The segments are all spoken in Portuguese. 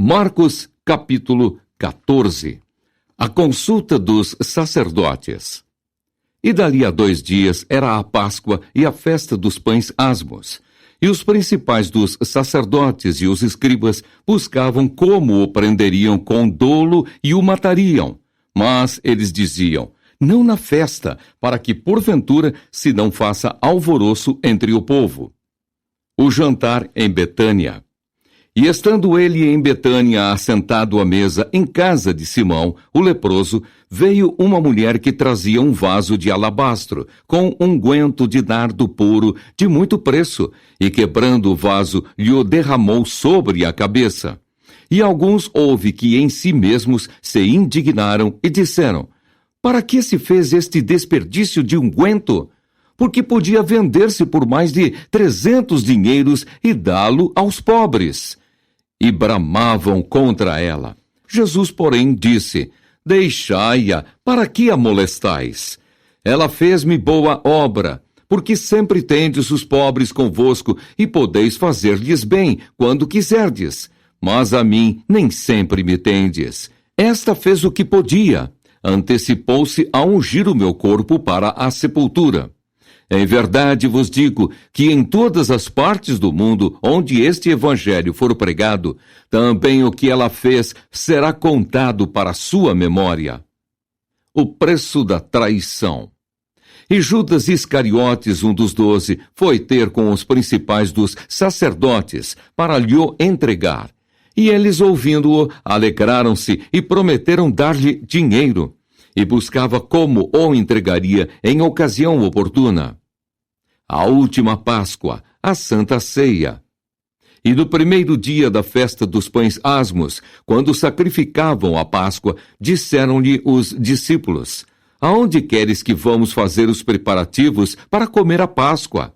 Marcos, capítulo 14. A consulta dos sacerdotes. E dali a 2 dias era a Páscoa e a festa dos pães asmos. E os principais dos sacerdotes e os escribas buscavam como o prenderiam com dolo e o matariam. Mas eles diziam: não na festa, para que porventura se não faça alvoroço entre o povo. O jantar em Betânia. E estando ele em Betânia assentado à mesa em casa de Simão, o leproso, veio uma mulher que trazia um vaso de alabastro, com unguento de nardo puro, de muito preço, e quebrando o vaso, lhe o derramou sobre a cabeça. E alguns houve que em si mesmos se indignaram e disseram: para que se fez este desperdício de unguento? Porque podia vender-se por mais de 300 dinheiros e dá-lo aos pobres. E bramavam contra ela. Jesus, porém, disse: deixai-a, para que a molestais? Ela fez-me boa obra, porque sempre tendes os pobres convosco, e podeis fazer-lhes bem, quando quiserdes. Mas a mim nem sempre me tendes. Esta fez o que podia. Antecipou-se a ungir o meu corpo para a sepultura. Em verdade vos digo que em todas as partes do mundo onde este evangelho for pregado, também o que ela fez será contado para sua memória. O preço da traição. E Judas Iscariotes, um dos 12, foi ter com os principais dos sacerdotes para lhe entregar. E eles, ouvindo-o, alegraram-se e prometeram dar-lhe dinheiro. E buscava como o entregaria em ocasião oportuna. A última Páscoa, a Santa Ceia. E no primeiro dia da festa dos pães asmos, quando sacrificavam a Páscoa, disseram-lhe os discípulos: aonde queres que vamos fazer os preparativos para comer a Páscoa?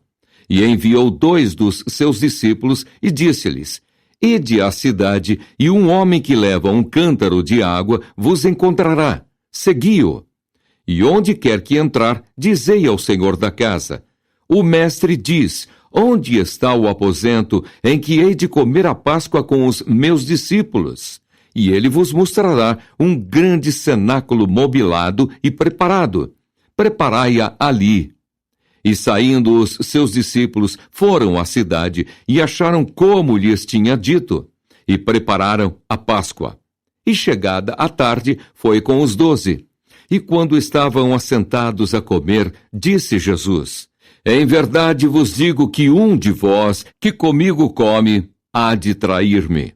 E enviou 2 dos seus discípulos e disse-lhes: ide à cidade, e um homem que leva um cântaro de água vos encontrará. Segui-o. E onde quer que entrar, dizei ao senhor da casa: o mestre diz: onde está o aposento em que hei de comer a Páscoa com os meus discípulos? E ele vos mostrará um grande cenáculo mobilado e preparado. Preparai-a ali. E saindo os seus discípulos, foram à cidade e acharam como lhes tinha dito, e prepararam a Páscoa. E chegada a tarde, foi com os 12. E quando estavam assentados a comer, disse Jesus: em verdade vos digo que um de vós, que comigo come, há de trair-me.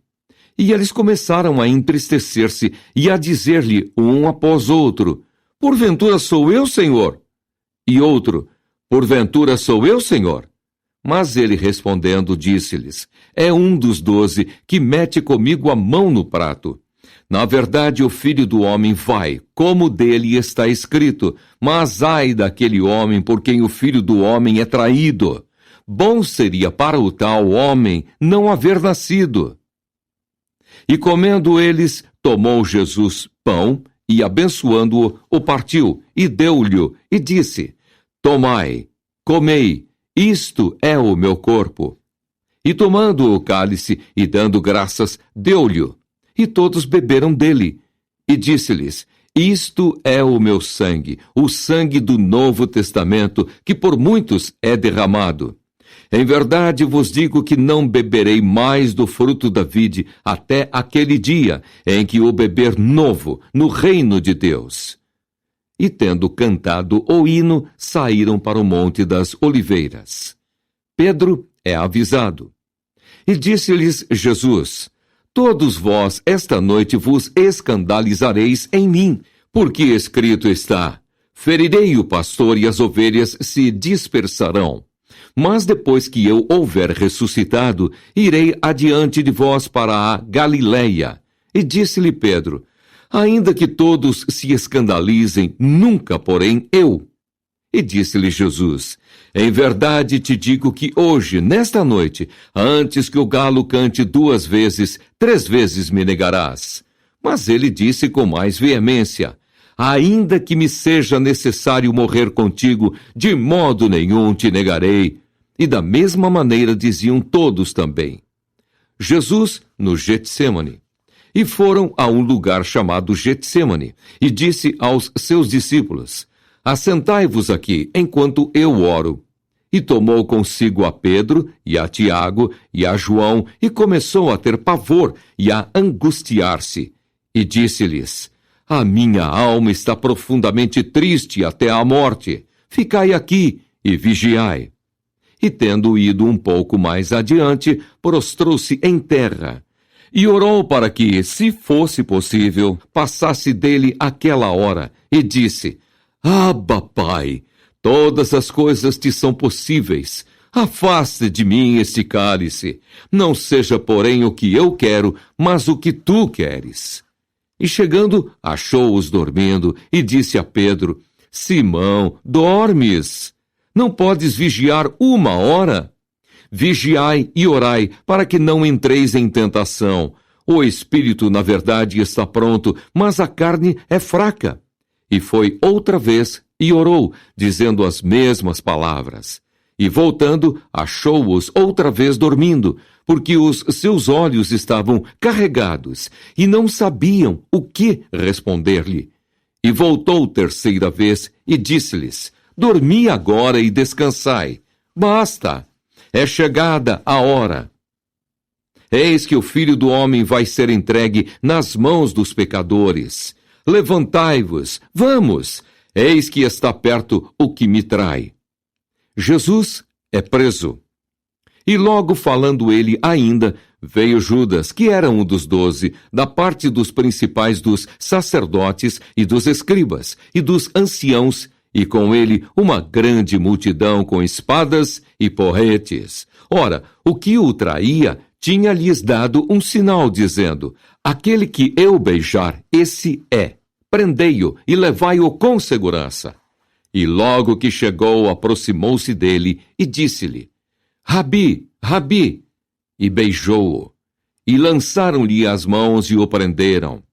E eles começaram a entristecer-se e a dizer-lhe um após outro: porventura sou eu, Senhor? E outro: porventura sou eu, Senhor? Mas ele respondendo disse-lhes: é um dos 12 que mete comigo a mão no prato. Na verdade, o Filho do Homem vai, como dele está escrito, mas ai daquele homem por quem o Filho do Homem é traído. Bom seria para o tal homem não haver nascido. E comendo eles, tomou Jesus pão, e abençoando-o, o partiu, e deu-lhe, e disse: tomai, comei, isto é o meu corpo. E tomando o cálice, e dando graças, deu-lhe. E todos beberam dele. E disse-lhes: isto é o meu sangue, o sangue do Novo Testamento, que por muitos é derramado. Em verdade vos digo que não beberei mais do fruto da vide até aquele dia em que o beber novo no reino de Deus. E tendo cantado o hino, saíram para o Monte das Oliveiras. Pedro é avisado. E disse-lhes Jesus: todos vós esta noite vos escandalizareis em mim, porque escrito está: ferirei o pastor e as ovelhas se dispersarão. Mas depois que eu houver ressuscitado, irei adiante de vós para a Galileia. E disse-lhe Pedro: ainda que todos se escandalizem, nunca, porém, eu. E disse-lhe Jesus: em verdade te digo que hoje, nesta noite, antes que o galo cante 2 vezes, 3 vezes me negarás. Mas ele disse com mais veemência: ainda que me seja necessário morrer contigo, de modo nenhum te negarei. E da mesma maneira diziam todos também. Jesus no Getsêmani. E foram a um lugar chamado Getsêmani, e disse aos seus discípulos: Assentai-vos aqui, enquanto eu oro. E tomou consigo a Pedro, e a Tiago, e a João, e começou a ter pavor, e a angustiar-se. E disse-lhes: A minha alma está profundamente triste até a morte. Ficai aqui e vigiai. E tendo ido um pouco mais adiante, prostrou-se em terra. E orou para que, se fosse possível, passasse dele aquela hora, e disse: Abba, Pai, todas as coisas te são possíveis. Afaste de mim este cálice. Não seja, porém, o que eu quero, mas o que tu queres. E chegando, achou-os dormindo, e disse a Pedro: Simão, dormes? Não podes vigiar uma hora? Vigiai e orai, para que não entreis em tentação. O espírito, na verdade, está pronto, mas a carne é fraca. E foi outra vez e orou, dizendo as mesmas palavras. E voltando, achou-os outra vez dormindo, porque os seus olhos estavam carregados, e não sabiam o que responder-lhe. E voltou terceira vez e disse-lhes: Dormi agora e descansai. Basta! É chegada a hora. Eis que o Filho do Homem vai ser entregue nas mãos dos pecadores. Levantai-vos, vamos! Eis que está perto o que me trai. Jesus é preso. E logo falando ele ainda, veio Judas, que era um dos 12, da parte dos principais dos sacerdotes e dos escribas e dos anciãos, e com ele uma grande multidão com espadas e porretes. Ora, o que o traía tinha-lhes dado um sinal, dizendo: Aquele que eu beijar, esse é. Prendei-o e levai-o com segurança. E logo que chegou, aproximou-se dele e disse-lhe: Rabi, Rabi! E beijou-o. E lançaram-lhe as mãos e o prenderam.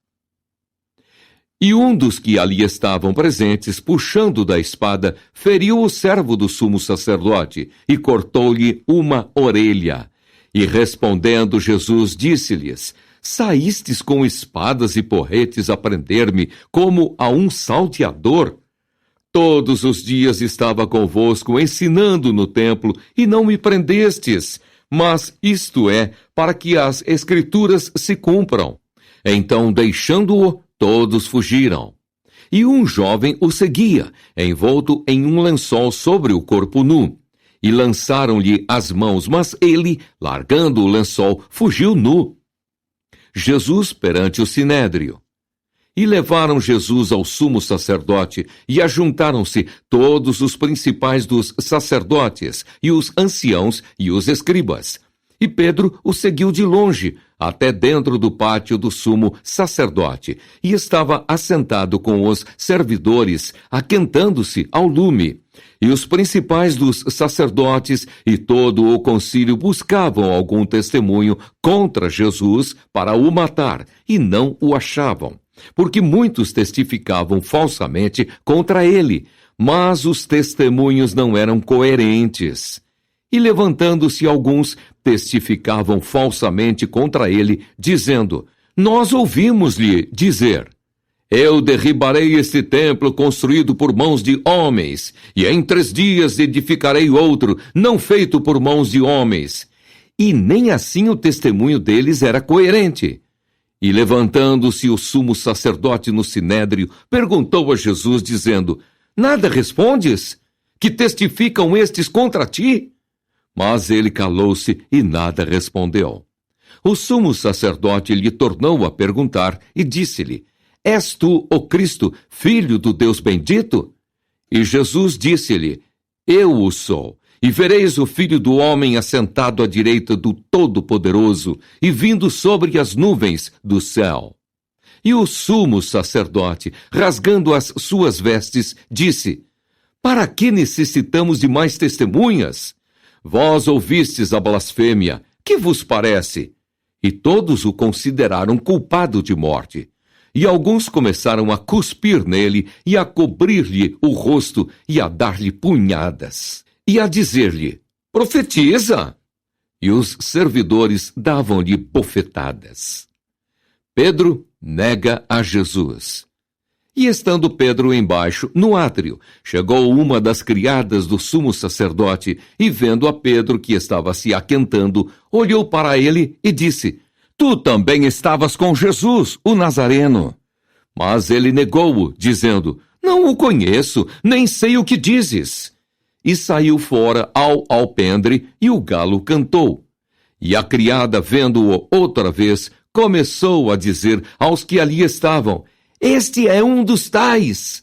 E um dos que ali estavam presentes, puxando da espada, feriu o servo do sumo sacerdote e cortou-lhe uma orelha. E respondendo Jesus, disse-lhes: Saístes com espadas e porretes a prender-me como a um salteador? Todos os dias estava convosco ensinando no templo e não me prendestes, mas isto é para que as Escrituras se cumpram. Então, deixando-o, todos fugiram. E um jovem o seguia, envolto em um lençol sobre o corpo nu. E lançaram-lhe as mãos, mas ele, largando o lençol, fugiu nu. Jesus perante o sinédrio. E levaram Jesus ao sumo sacerdote, e ajuntaram-se todos os principais dos sacerdotes, e os anciãos e os escribas. E Pedro o seguiu de longe, até dentro do pátio do sumo sacerdote, e estava assentado com os servidores, aquentando-se ao lume. E os principais dos sacerdotes e todo o concílio buscavam algum testemunho contra Jesus para o matar, e não o achavam, porque muitos testificavam falsamente contra ele, mas os testemunhos não eram coerentes. E levantando-se alguns, testificavam falsamente contra ele, dizendo: Nós ouvimos-lhe dizer: Eu derribarei este templo construído por mãos de homens, e em 3 dias edificarei outro, não feito por mãos de homens. E nem assim o testemunho deles era coerente. E levantando-se o sumo sacerdote no sinédrio, perguntou a Jesus, dizendo: Nada respondes? Que testificam estes contra ti? Mas ele calou-se e nada respondeu. O sumo sacerdote lhe tornou a perguntar e disse-lhe: És tu o Cristo, filho do Deus bendito? E Jesus disse-lhe: Eu o sou. E vereis o Filho do Homem assentado à direita do Todo-Poderoso e vindo sobre as nuvens do céu. E o sumo sacerdote, rasgando as suas vestes, disse: Para que necessitamos de mais testemunhas? Vós ouvistes a blasfêmia, que vos parece? E todos o consideraram culpado de morte. E alguns começaram a cuspir nele e a cobrir-lhe o rosto e a dar-lhe punhadas. E a dizer-lhe: Profetiza! E os servidores davam-lhe bofetadas. Pedro nega a Jesus. E estando Pedro embaixo, no átrio, chegou uma das criadas do sumo sacerdote e, vendo a Pedro que estava se aquentando, olhou para ele e disse: Tu também estavas com Jesus, o Nazareno. Mas ele negou-o, dizendo: Não o conheço, nem sei o que dizes. E saiu fora ao alpendre, e o galo cantou. E a criada, vendo-o outra vez, começou a dizer aos que ali estavam: Este é um dos tais.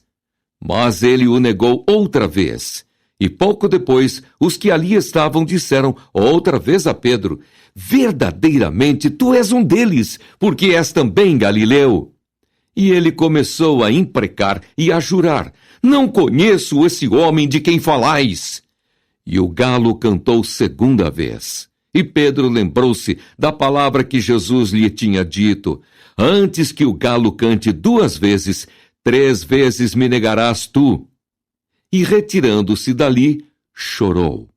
Mas ele o negou outra vez. E pouco depois, os que ali estavam disseram outra vez a Pedro: Verdadeiramente tu és um deles, porque és também galileu. E ele começou a imprecar e a jurar: Não conheço esse homem de quem falais. E o galo cantou segunda vez. E Pedro lembrou-se da palavra que Jesus lhe tinha dito: Antes que o galo cante 2 vezes, 3 vezes me negarás tu. E retirando-se dali, chorou.